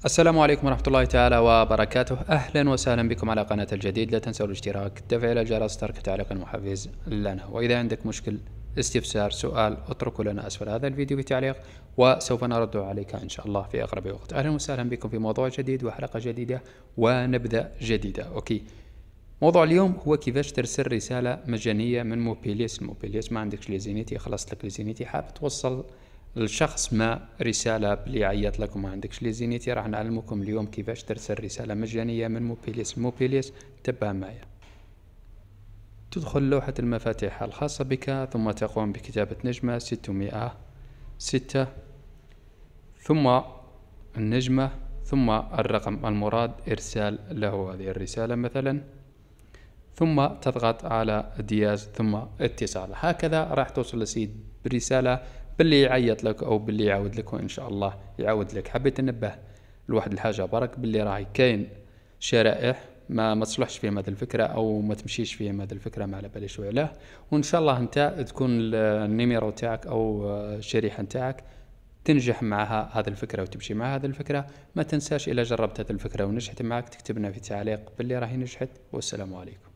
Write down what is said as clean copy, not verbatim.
السلام عليكم ورحمة الله تعالى وبركاته. أهلا وسهلا بكم على قناة الجديد. لا تنسوا الاشتراك، تفعيل الجرس، ترك تعليق محفز لنا. وإذا عندك مشكل، استفسار، سؤال، اتركوا لنا أسفل هذا الفيديو بتعليق وسوف نرد عليك إن شاء الله في أقرب وقت. أهلا وسهلا بكم في موضوع جديد وحلقة جديدة ونبدأ جديدة. أوكي، موضوع اليوم هو كيفاش ترسل رسالة مجانية من موبيليس ما عندكش ليزينيتي، خلصت لك ليزينيتي، حاب توصل لشخص ما رسالة بلي يعيط لك وما عندكش ليزينيتي. راح نعلمكم اليوم كيفاش ترسل رسالة مجانية من موبيليس. تبع معي، تدخل لوحة المفاتيح الخاصة بك، ثم تقوم بكتابة نجمة 606 ثم النجمة ثم الرقم المراد إرسال له هذه الرسالة مثلا، ثم تضغط على دياز ثم اتصال. هكذا راح توصل لسيد برسالة باللي يعيط لك او باللي يعاود لك، وان شاء الله يعاود لك. حبيت ننبه لواحد الحاجة برك، باللي راهي كاين شرائح ما تصلحش فيهم هذه الفكرة او ما تمشيش فيهم هذه الفكرة، ما على باليش علاه. وان شاء الله انت تكون النيميرو تاعك او الشريحة تاعك تنجح معها هذه الفكرة وتمشي مع هذه الفكرة. ما تنساش إذا جربت هذه الفكرة ونجحت معك تكتبنا في تعليق باللي راهي نجحت. والسلام عليكم.